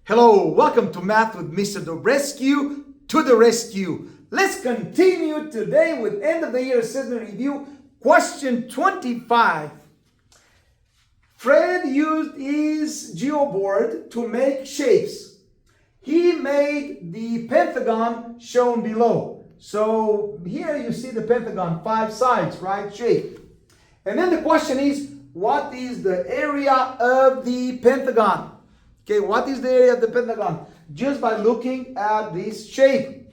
Hello, welcome to Math with Mr. Dobrescu, to the rescue. Let's continue today with end of the year assessment review, question 25. Fred used his geoboard to make shapes. He made the pentagon shown below. So here you see the pentagon, 5 sides, right, shape. And then the question is, what is the area of the pentagon? Okay, what is the area of the pentagon? Just by looking at this shape.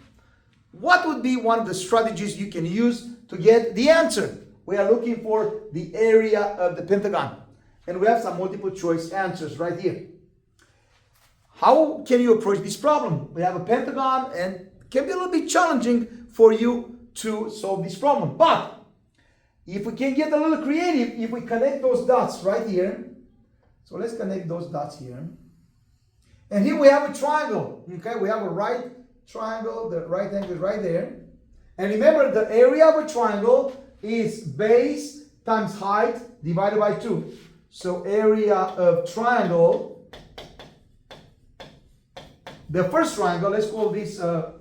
What would be one of the strategies you can use to get the answer? We are looking for the area of the pentagon. And we have some multiple choice answers right here. How can you approach this problem? We have a pentagon and it can be a little bit challenging for you to solve this problem. But if we can get a little creative, if we connect those dots right here. So let's connect those dots here. And here we have a triangle, okay? We have a right triangle, the right angle is right there. And remember, the area of a triangle is base times height divided by 2. So area of triangle, the first triangle, let's call this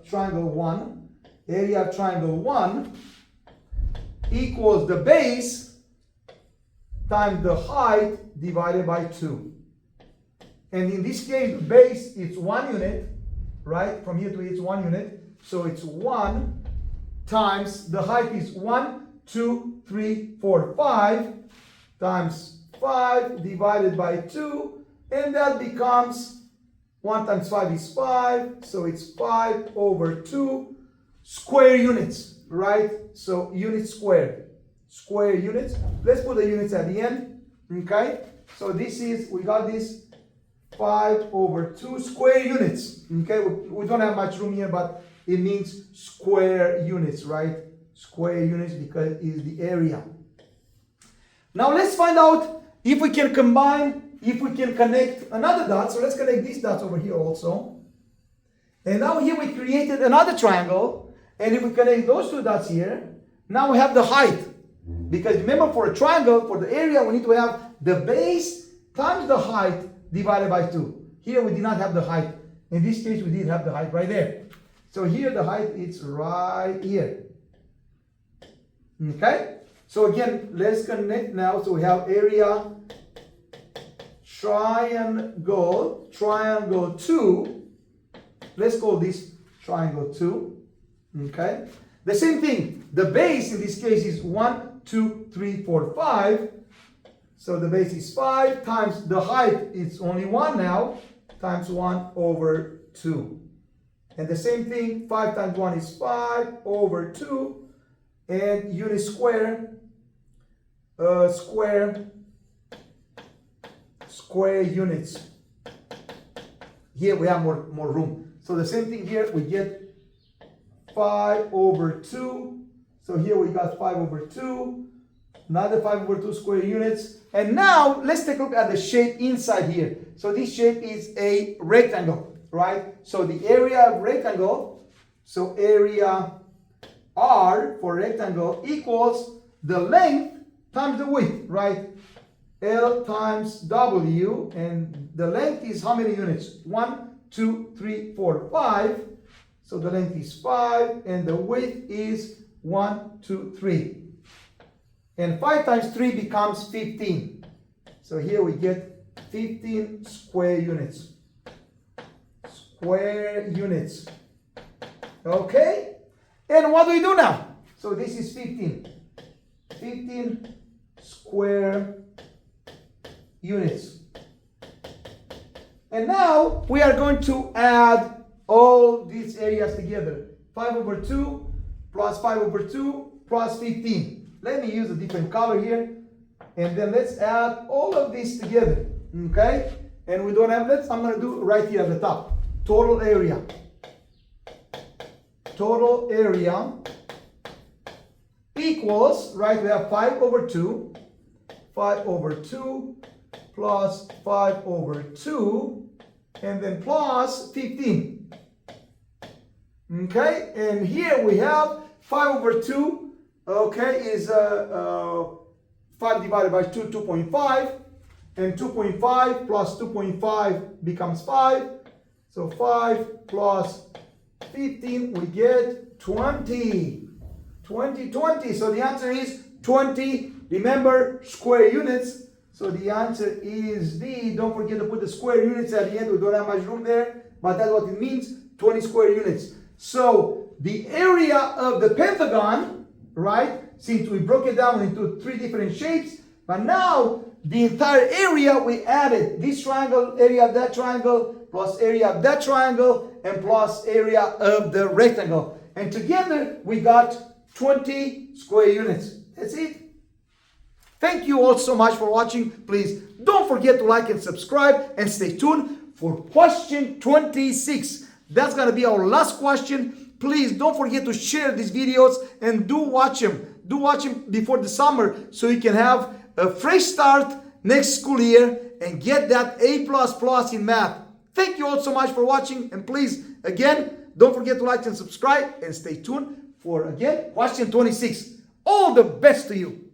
triangle 1. Area of triangle 1 equals the base times the height divided by 2. And in this case, base is 1 unit, right? From here to here, it's 1 unit. So it's 1 times the height is 1, 2, 3, 4, 5 times 5 divided by 2. And that becomes 1 times 5 is 5. So it's 5 over 2 square units, right? So units squared. Square units. Let's put the units at the end, okay? So this is, we got this 5 over 2 square units. Okay, we don't have much room here, but it means square units, right? Square units because it is the area. Now let's find out if we can combine, if we can connect another dot. So let's connect these dots over here also. And now here we created another triangle. And if we connect those 2 dots here, now we have the height. Because remember, for a triangle, for the area, we need to have the base times the height divided by 2. Here we did not have the height. In this case, we did have the height right there. So here the height is right here. Okay? So again, let's connect now. So we have area triangle 2. Let's call this triangle 2. Okay? The same thing. The base in this case is 1, 2, 3, 4, 5. So the base is 5 times the height is only 1 now, times 1 over 2. And the same thing, 5 times 1 is 5 over 2. And unit square, square units. Here we have more room. So the same thing here, we get 5 over 2. So here we got 5 over 2. Another 5 over 2 square units. And now let's take a look at the shape inside here. So this shape is a rectangle, right? So the area of rectangle, so area R for rectangle equals the length times the width, right? L times W, and the length is how many units? 1, 2, 3, 4, 5. So the length is 5 and the width is 1, 2, 3. And 5 times 3 becomes 15. So here we get 15 square units. Square units. Okay? And what do we do now? So this is 15. 15 square units. And now we are going to add all these areas together. 5 over 2 plus 5 over 2 plus 15. Let me use a different color here. And then let's add all of these together. Okay? And we don't have, I'm going to do right here at the top. Total area. Total area equals, right, we have 5 over 2. 5 over 2 plus 5 over 2. And then plus 15. Okay? And here we have 5 over 2. Okay, is 5 divided by 2, 2.5. And 2.5 plus 2.5 becomes 5. So 5 plus 15, we get 20. 20. So the answer is 20. Remember, square units. So the answer is D. Don't forget to put the square units at the end. We don't have much room there, but that's what it means, 20 square units. So the area of the Pentagon, right, since we broke it down into 3 different shapes, but now the entire area, we added this triangle, area of that triangle, plus area of that triangle, and plus area of the rectangle. And together, we got 20 square units. That's it. Thank you all so much for watching. Please don't forget to like and subscribe, and stay tuned for question 26. That's going to be our last question. Please don't forget to share these videos and do watch them. Do watch them before the summer so you can have a fresh start next school year and get that A++ in math. Thank you all so much for watching, and please, again, don't forget to like and subscribe, and stay tuned for, again, question 26. All the best to you.